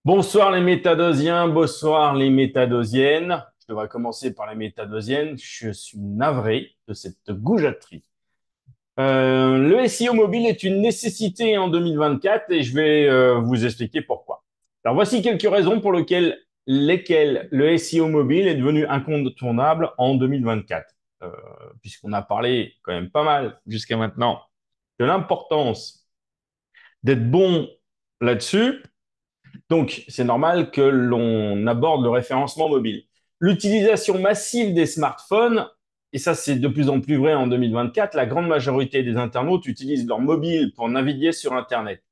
Bonsoir les métadosiens, bonsoir les métadosiennes. Je devrais commencer par les métadosiennes. Je suis navré de cette goujaterie. Le SEO mobile est une nécessité en 2024 et je vais vous expliquer pourquoi. Alors voici quelques raisons pour lesquelles le SEO mobile est devenu incontournable en 2024. Puisqu'on a parlé quand même pas mal jusqu'à maintenant de l'importance d'être bon là-dessus. Donc, c'est normal que l'on aborde le référencement mobile. L'utilisation massive des smartphones, et ça c'est de plus en plus vrai en 2024, la grande majorité des internautes utilisent leur mobile pour naviguer sur Internet.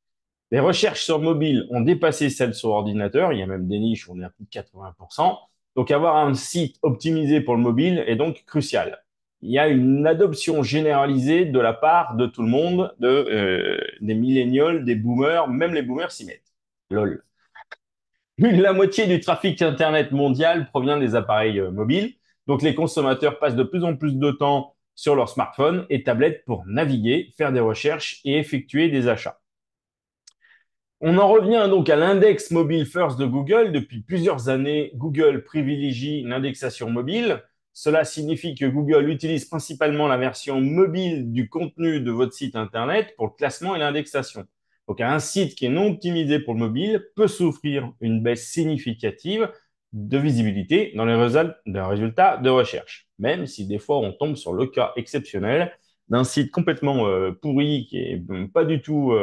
Les recherches sur mobile ont dépassé celles sur ordinateur, il y a même des niches où on est à plus de 80%. Donc avoir un site optimisé pour le mobile est donc crucial. Il y a une adoption généralisée de la part de tout le monde, des millénials, des boomers, même les boomers s'y mettent. Lol. Plus de la moitié du trafic Internet mondial provient des appareils mobiles. Donc, les consommateurs passent de plus en plus de temps sur leurs smartphones et tablettes pour naviguer, faire des recherches et effectuer des achats. On en revient donc à l'index mobile first de Google. Depuis plusieurs années, Google privilégie l'indexation mobile. Cela signifie que Google utilise principalement la version mobile du contenu de votre site Internet pour le classement et l'indexation. Donc, un site qui est non optimisé pour le mobile peut souffrir une baisse significative de visibilité dans les résultats de recherche, même si des fois on tombe sur le cas exceptionnel d'un site complètement pourri, qui est pas du tout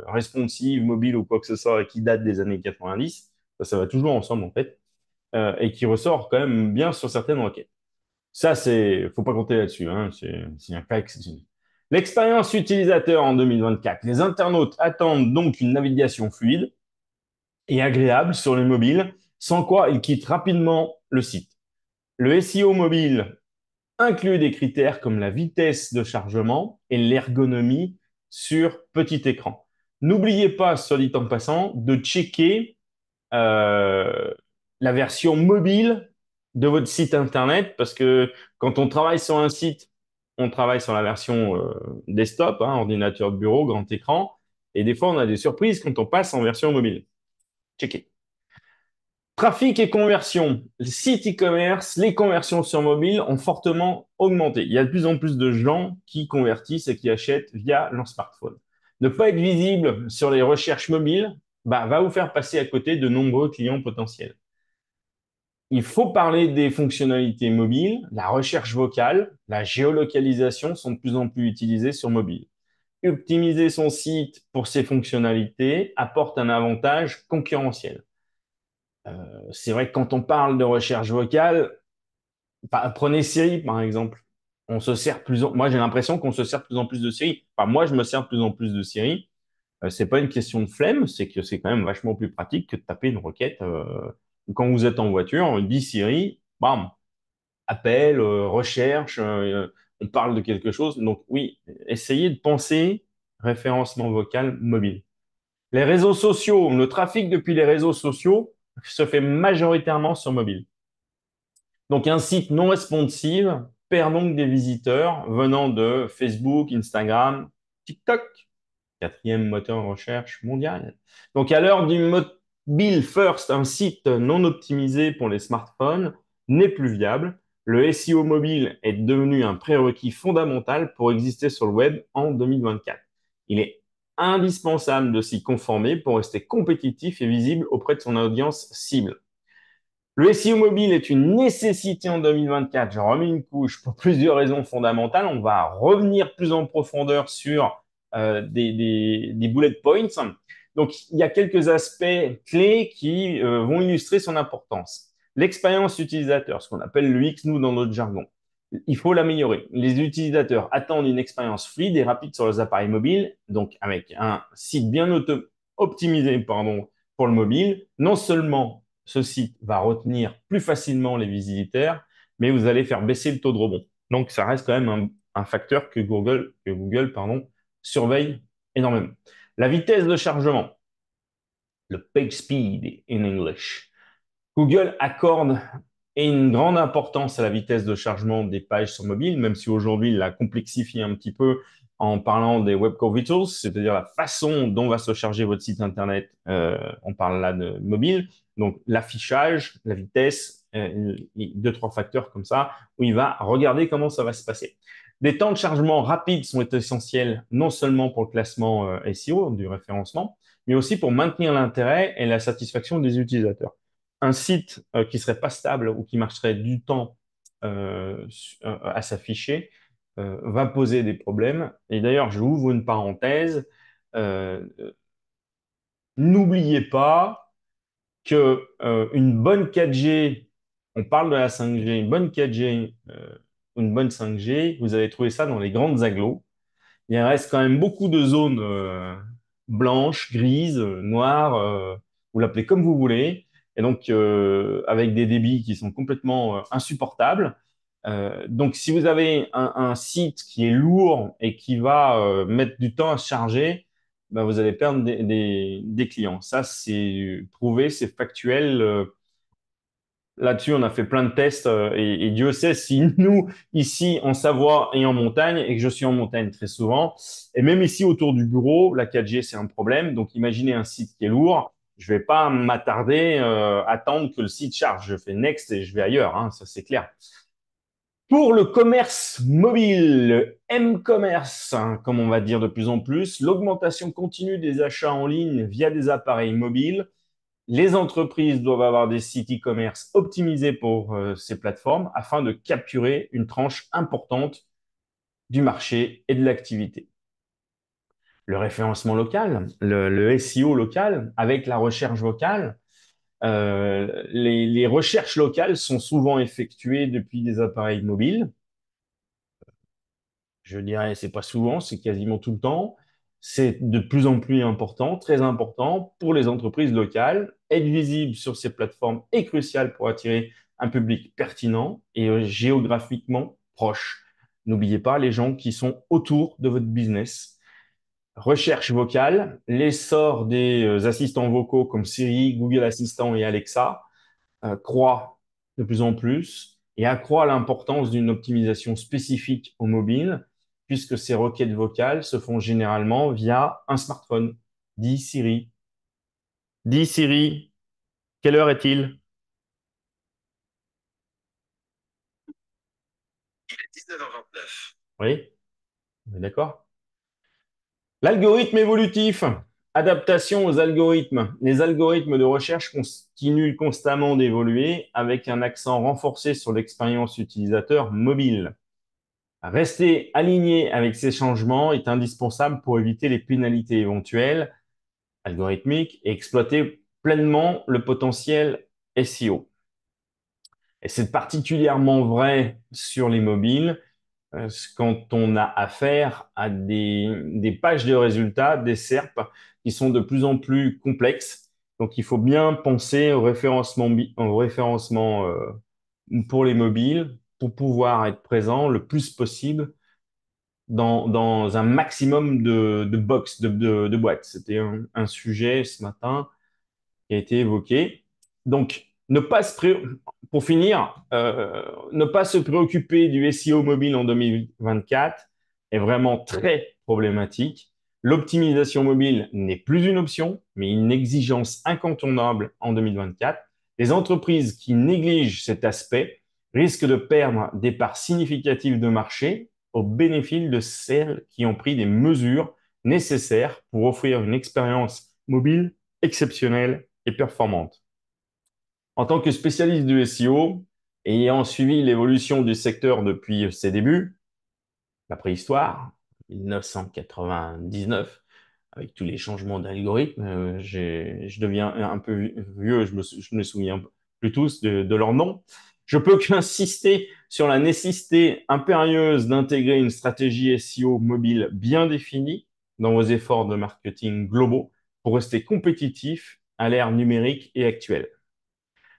responsive, mobile ou quoi que ce soit, et qui date des années 90, ça va toujours ensemble en fait, et qui ressort quand même bien sur certaines requêtes. Ça, faut pas compter là-dessus, hein, c'est un cas exceptionnel. L'expérience utilisateur en 2024. Les internautes attendent donc une navigation fluide et agréable sur les mobiles, sans quoi ils quittent rapidement le site. Le SEO mobile inclut des critères comme la vitesse de chargement et l'ergonomie sur petit écran. N'oubliez pas, soit dit en passant, de checker euh, la version mobile de votre site internet parce que quand on travaille sur un site, on travaille sur la version desktop, hein, ordinateur de bureau, grand écran, et des fois on a des surprises quand on passe en version mobile. Checkez. Trafic et conversion. Les sites e-commerce, les conversions sur mobile ont fortement augmenté. Il y a de plus en plus de gens qui convertissent et qui achètent via leur smartphone. Ne pas être visible sur les recherches mobiles va vous faire passer à côté de nombreux clients potentiels. Il faut parler des fonctionnalités mobiles. La recherche vocale, la géolocalisation sont de plus en plus utilisées sur mobile. Optimiser son site pour ses fonctionnalités apporte un avantage concurrentiel. C'est vrai que quand on parle de recherche vocale, prenez Siri par exemple. Moi, j'ai l'impression qu'on se sert de plus en plus de Siri. Enfin, moi, je me sers de plus en plus de Siri. C'est pas une question de flemme, c'est que c'est quand même vachement plus pratique que de taper une requête. Quand vous êtes en voiture, on dit Siri, bam, appel, recherche, on parle de quelque chose. Donc oui, essayez de penser référencement vocal mobile. Les réseaux sociaux, le trafic depuis les réseaux sociaux se fait majoritairement sur mobile. Donc, un site non responsive perd donc des visiteurs venant de Facebook, Instagram, TikTok, quatrième moteur de recherche mondial. Donc, à l'heure du mobile first, un site non optimisé pour les smartphones n'est plus viable. Le SEO mobile est devenu un prérequis fondamental pour exister sur le web en 2024. Il est indispensable de s'y conformer pour rester compétitif et visible auprès de son audience cible. Le SEO mobile est une nécessité en 2024. J'en remets une couche pour plusieurs raisons fondamentales. On va revenir plus en profondeur sur des bullet points. Donc, il y a quelques aspects clés qui vont illustrer son importance. L'expérience utilisateur, ce qu'on appelle le X, nous, dans notre jargon. Il faut l'améliorer. Les utilisateurs attendent une expérience fluide et rapide sur leurs appareils mobiles, donc avec un site bien optimisé pour le mobile. Non seulement ce site va retenir plus facilement les visiteurs, mais vous allez faire baisser le taux de rebond. Donc, ça reste quand même un facteur que Google surveille énormément. La vitesse de chargement, le page speed in English. Google accorde une grande importance à la vitesse de chargement des pages sur mobile, même si aujourd'hui il la complexifie un petit peu en parlant des Web Core Vitals, c'est-à-dire la façon dont va se charger votre site Internet. On parle là de mobile. Donc, l'affichage, la vitesse, deux, trois facteurs comme ça, où il va regarder comment ça va se passer. Des temps de chargement rapides sont essentiels non seulement pour le classement SEO, du référencement, mais aussi pour maintenir l'intérêt et la satisfaction des utilisateurs. Un site qui serait pas stable ou qui marcherait du temps à s'afficher va poser des problèmes. Et d'ailleurs, je ouvre une parenthèse. Euh, N'oubliez pas que une bonne 4G, on parle de la 5G, une bonne 4G, une bonne 5G, vous allez trouver ça dans les grandes agglos. Il reste quand même beaucoup de zones blanches, grises, noires, vous l'appelez comme vous voulez, et donc avec des débits qui sont complètement insupportables. Donc, si vous avez un site qui est lourd et qui va mettre du temps à se charger, ben, vous allez perdre des clients. Ça, c'est prouvé, c'est factuel. Là-dessus, on a fait plein de tests et Dieu sait si nous, ici en Savoie et en montagne, et que je suis en montagne très souvent, et même ici autour du bureau, la 4G, c'est un problème. Donc, imaginez un site qui est lourd. Je vais pas m'attarder, attendre que le site charge. Je fais next et je vais ailleurs, hein, ça c'est clair. Pour le commerce mobile, le M-commerce, hein, comme on va dire de plus en plus, l'augmentation continue des achats en ligne via des appareils mobiles. Les entreprises doivent avoir des sites e-commerce optimisés pour ces plateformes afin de capturer une tranche importante du marché et de l'activité. Le référencement local, le SEO local avec la recherche vocale. Les recherches locales sont souvent effectuées depuis des appareils mobiles. Je dirais, c'est pas souvent, c'est quasiment tout le temps. C'est de plus en plus important, très important pour les entreprises locales. Être visible sur ces plateformes est crucial pour attirer un public pertinent et géographiquement proche. N'oubliez pas les gens qui sont autour de votre business. Recherche vocale, l'essor des assistants vocaux comme Siri, Google Assistant et Alexa croît de plus en plus et accroît l'importance d'une optimisation spécifique au mobile, puisque ces requêtes vocales se font généralement via un smartphone. Dis Siri. Dis Siri, quelle heure est-il? Il est 19h29. Oui, on est d'accord. L'algorithme évolutif. Adaptation aux algorithmes. Les algorithmes de recherche continuent constamment d'évoluer avec un accent renforcé sur l'expérience utilisateur mobile. Rester aligné avec ces changements est indispensable pour éviter les pénalités éventuelles algorithmiques et exploiter pleinement le potentiel SEO. Et c'est particulièrement vrai sur les mobiles quand on a affaire à des pages de résultats, des SERP, qui sont de plus en plus complexes. Donc, il faut bien penser au référencement pour les mobiles pour pouvoir être présent le plus possible dans un maximum de box, de boîtes. C'était un sujet ce matin qui a été évoqué. Donc, pour finir, ne pas se préoccuper du SEO mobile en 2024 est vraiment très problématique. L'optimisation mobile n'est plus une option, mais une exigence incontournable en 2024. Les entreprises qui négligent cet aspect risquent de perdre des parts significatives de marché au bénéfice de celles qui ont pris des mesures nécessaires pour offrir une expérience mobile exceptionnelle et performante. En tant que spécialiste du SEO, ayant suivi l'évolution du secteur depuis ses débuts, la préhistoire, 1999, avec tous les changements d'algorithmes, je deviens un peu vieux, je me souviens plus tous de leur nom. Je peux qu'insister sur la nécessité impérieuse d'intégrer une stratégie SEO mobile bien définie dans vos efforts de marketing globaux pour rester compétitif à l'ère numérique et actuelle.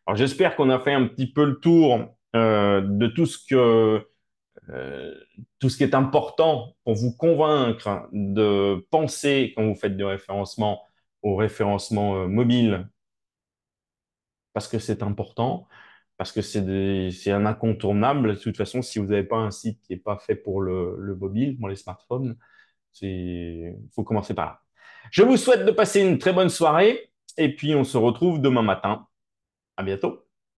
Alors j'espère qu'on a fait un petit peu le tour de euh, tout ce qui est important pour vous convaincre de penser quand vous faites du référencement au référencement mobile parce que c'est important, parce que c'est un incontournable. De toute façon, si vous n'avez pas un site qui n'est pas fait pour le mobile, pour les smartphones, C'est, faut commencer par là. Je vous souhaite de passer une très bonne soirée et puis on se retrouve demain matin. À bientôt.